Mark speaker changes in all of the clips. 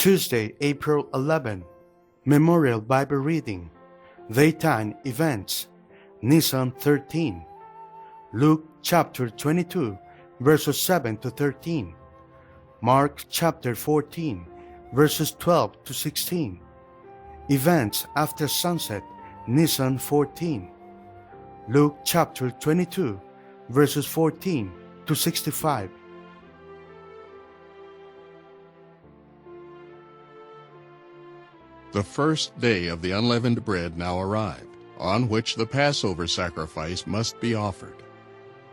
Speaker 1: Tuesday, April 11. Memorial Bible Reading. Daytime Events. Nisan 13. Luke chapter 22, verses 7 to 13. Mark chapter 14, verses 12 to 16. Events after sunset, Nisan 14. Luke chapter 22, verses 14 to 65.
Speaker 2: The first day of the unleavened bread now arrived, on which the Passover sacrifice must be offered.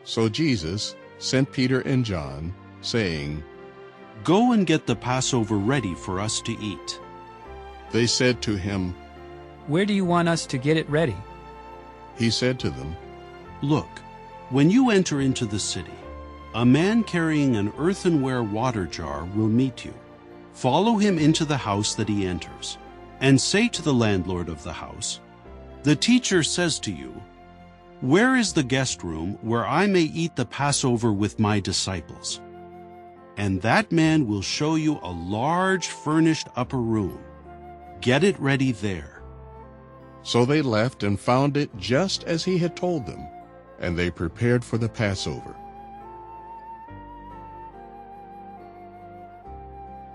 Speaker 2: So Jesus sent Peter and John, saying,
Speaker 3: "Go and get the Passover ready for us to eat."
Speaker 2: They said to him,
Speaker 4: "Where do you want us to get it ready?"
Speaker 2: He said to them,
Speaker 3: "Look, when you enter into the city, a man carrying an earthenware water jar will meet you. Follow him into the house that he enters, and say to the landlord of the house, 'The teacher says to you, where is the guest room where I may eat the Passover with my disciples?' And that man will show you a large furnished upper room. Get it ready there."
Speaker 2: So they left and found it just as he had told them, and they prepared for the Passover.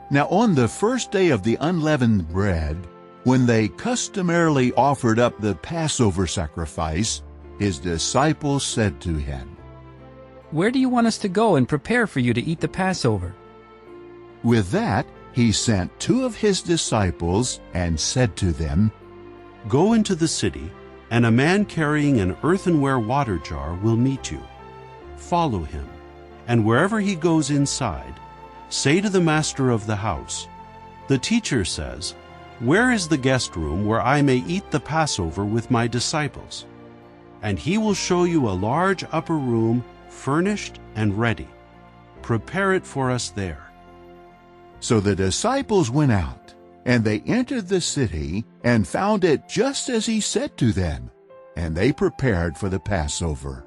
Speaker 5: Now on the first day of the unleavened bread, when they customarily offered up the Passover sacrifice, his disciples said to him,
Speaker 4: "Where do you want us to go and prepare for you to eat the Passover?"
Speaker 5: With that, he sent two of his disciples and said to them,
Speaker 3: "Go into the city, and a man carrying an earthenware water jar will meet you. Follow him, and wherever he goes inside, say to the master of the house, 'The teacher says, where is the guest room where I may eat the Passover with my disciples?' And he will show you a large upper room, furnished and ready. Prepare it for us there."
Speaker 5: So the disciples went out, and they entered the city and found it just as he said to them, and they prepared for the Passover.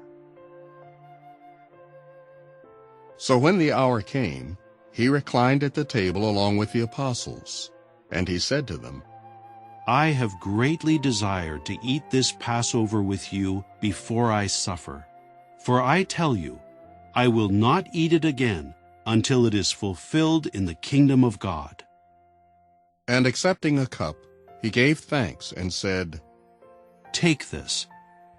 Speaker 2: So when the hour came, he reclined at the table along with the apostles, and he said to them,
Speaker 3: "I have greatly desired to eat this Passover with you before I suffer. For I tell you, I will not eat it again until it is fulfilled in the kingdom of God."
Speaker 2: And accepting a cup, he gave thanks and said,
Speaker 3: "Take this,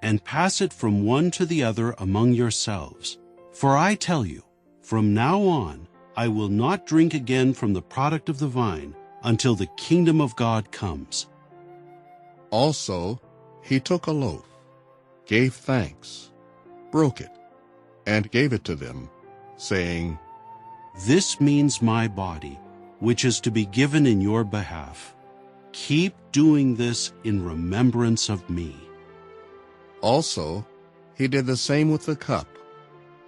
Speaker 3: and pass it from one to the other among yourselves. For I tell you, from now on I will not drink again from the product of the vine until the kingdom of God comes."
Speaker 2: Also, he took a loaf, gave thanks, broke it, and gave it to them, saying,
Speaker 3: "This means my body, which is to be given in your behalf. Keep doing this in remembrance of me."
Speaker 2: Also, he did the same with the cup,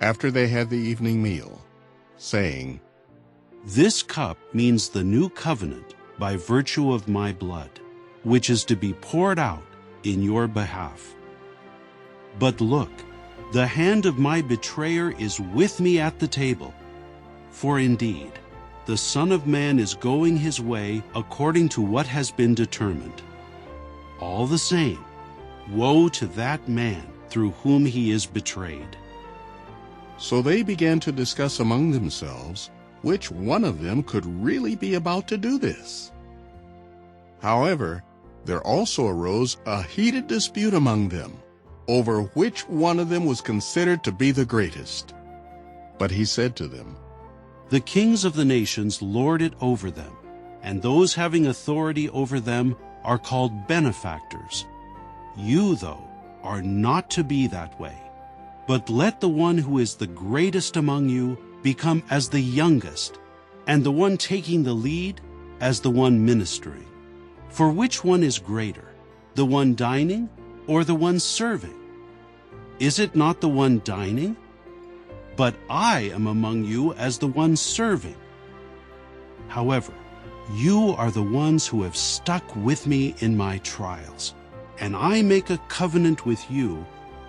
Speaker 2: after they had the evening meal, saying,
Speaker 3: "This cup means the new covenant by virtue of my blood, which is to be poured out in your behalf. But look, the hand of my betrayer is with me at the table. For indeed, the Son of Man is going his way according to what has been determined. All the same, woe to that man through whom he is betrayed."
Speaker 2: So they began to discuss among themselves which one of them could really be about to do this. However, there also arose a heated dispute among them over which one of them was considered to be the greatest. But he said to them,
Speaker 3: "The kings of the nations lord it over them, and those having authority over them are called benefactors. You, though, are not to be that way, but let the one who is the greatest among you become as the youngest, and the one taking the lead as the one ministering. For which one is greater, the one dining or the one serving? Is it not the one dining? But I am among you as the one serving. However, you are the ones who have stuck with me in my trials, and I make a covenant with you,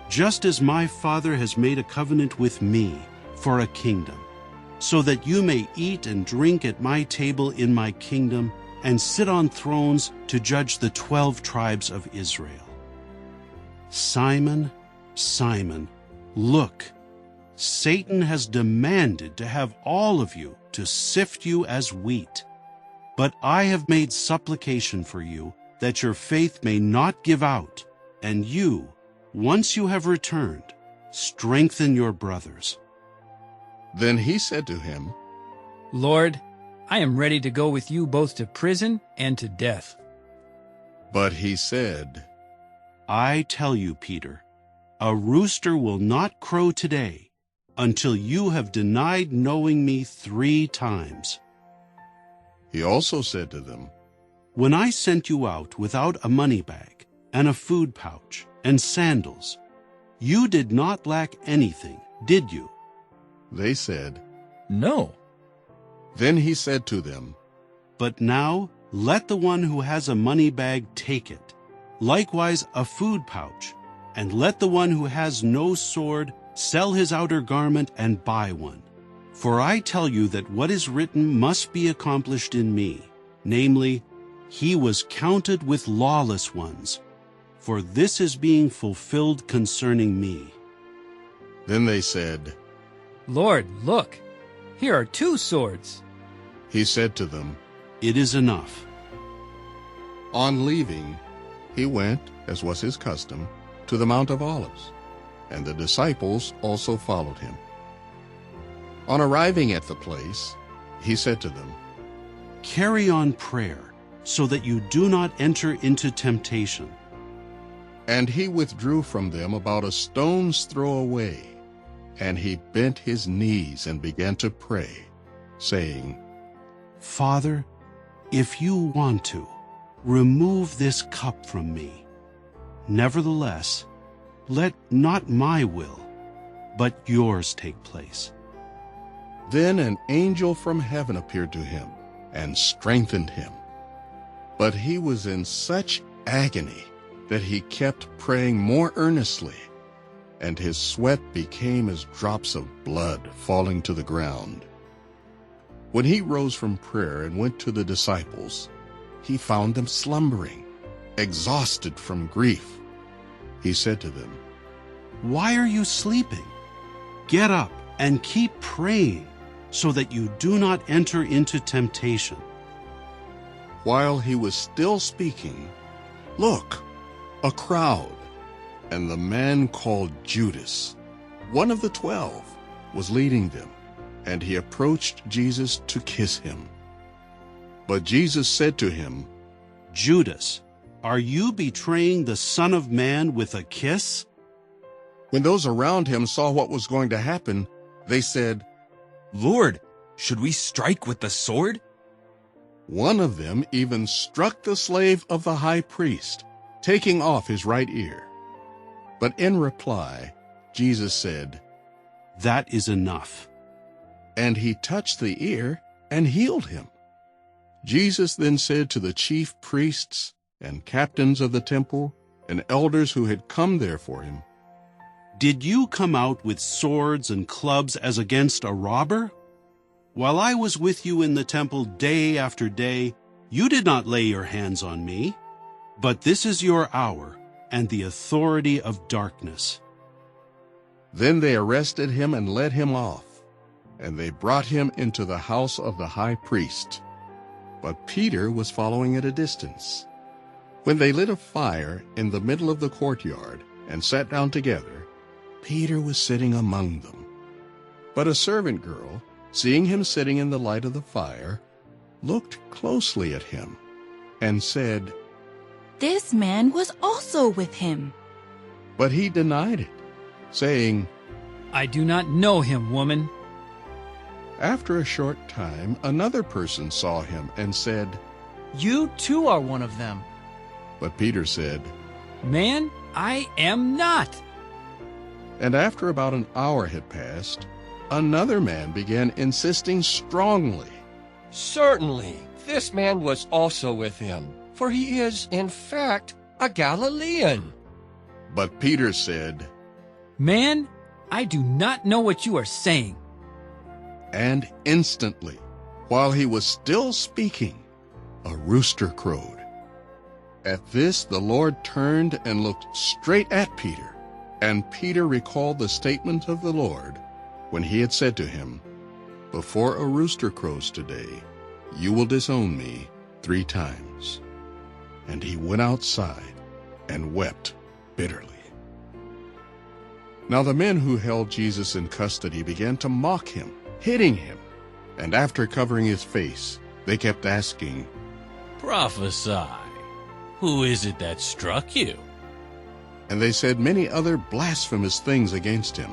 Speaker 3: just as my Father has made a covenant with me for a kingdom, so that you may eat and drink at my table in my kingdom and sit on thrones to judge the 12 tribes of Israel. Simon, Simon, look, Satan has demanded to have all of you to sift you as wheat. But I have made supplication for you that your faith may not give out, and you, once you have returned, strengthen your brothers.
Speaker 2: Then he said to him,
Speaker 4: Lord, I am ready to go with you both to prison and to death.
Speaker 2: But he said,
Speaker 3: I tell you, Peter, a rooster will not crow today until you have denied knowing me 3 times.
Speaker 2: He also said to them,
Speaker 3: When I sent you out without a money bag and a food pouch and sandals, you did not lack anything, did you?
Speaker 2: They said,
Speaker 6: No.
Speaker 2: Then he said to them,
Speaker 3: But now let the one who has a money bag take it, likewise a food pouch, and let the one who has no sword sell his outer garment and buy one. For I tell you that what is written must be accomplished in me, namely, he was counted with lawless ones. For this is being fulfilled concerning me.
Speaker 2: Then they said,
Speaker 4: Lord, look, here are 2 swords.
Speaker 2: He said to them,
Speaker 3: It is enough.
Speaker 2: On leaving, he went, as was his custom, to the Mount of Olives, and the disciples also followed him. On arriving at the place, he said to them,
Speaker 3: Carry on prayer, so that you do not enter into temptation.
Speaker 2: And he withdrew from them about a stone's throw away, and he bent his knees and began to pray, saying,
Speaker 3: Father, if you want to, remove this cup from me. Nevertheless, let not my will, but yours take place.
Speaker 2: Then an angel from heaven appeared to him and strengthened him. But he was in such agony that he kept praying more earnestly, and his sweat became as drops of blood falling to the ground. When he rose from prayer and went to the disciples, he found them slumbering, exhausted from grief. He said to them,
Speaker 3: Why are you sleeping? Get up and keep praying, so that you do not enter into temptation.
Speaker 2: While he was still speaking, look, a crowd, and the man called Judas, one of the 12, was leading them, and he approached Jesus to kiss him. But Jesus said to him,
Speaker 3: Judas, are you betraying the Son of Man with a kiss?
Speaker 2: When those around him saw what was going to happen, they said,
Speaker 6: Lord, should we strike with the sword?
Speaker 2: One of them even struck the slave of the high priest, taking off his right ear. But in reply, Jesus said,
Speaker 3: That is enough.
Speaker 2: And he touched the ear and healed him. Jesus then said to the chief priests and captains of the temple and elders who had come there for him,
Speaker 3: Did you come out with swords and clubs as against a robber? While I was with you in the temple day after day, you did not lay your hands on me. But this is your hour and the authority of darkness.
Speaker 2: Then they arrested him and led him off, and they brought him into the house of the high priest. But Peter was following at a distance. When they lit a fire in the middle of the courtyard and sat down together, Peter was sitting among them. But a servant girl, seeing him sitting in the light of the fire, looked closely at him and said,
Speaker 7: This man was also with him.
Speaker 2: But he denied it, saying,
Speaker 4: I do not know him, woman.
Speaker 2: After a short time, another person saw him and said,
Speaker 8: You too are one of them.
Speaker 2: But Peter said,
Speaker 4: Man, I am not.
Speaker 2: And after about an hour had passed, another man began insisting strongly,
Speaker 9: Certainly, this man was also with him, for he is, in fact, a Galilean.
Speaker 2: But Peter said,
Speaker 4: Man, I do not know what you are saying.
Speaker 2: And instantly, while he was still speaking, a rooster crowed. At this, the Lord turned and looked straight at Peter, and Peter recalled the statement of the Lord when he had said to him, "Before a rooster crows today, you will disown me 3 times." And he went outside and wept bitterly. Now the men who held Jesus in custody began to mock him, hitting him, and after covering his face, they kept asking,
Speaker 10: "Prophesy. Who is it that struck you?"
Speaker 2: And they said many other blasphemous things against him.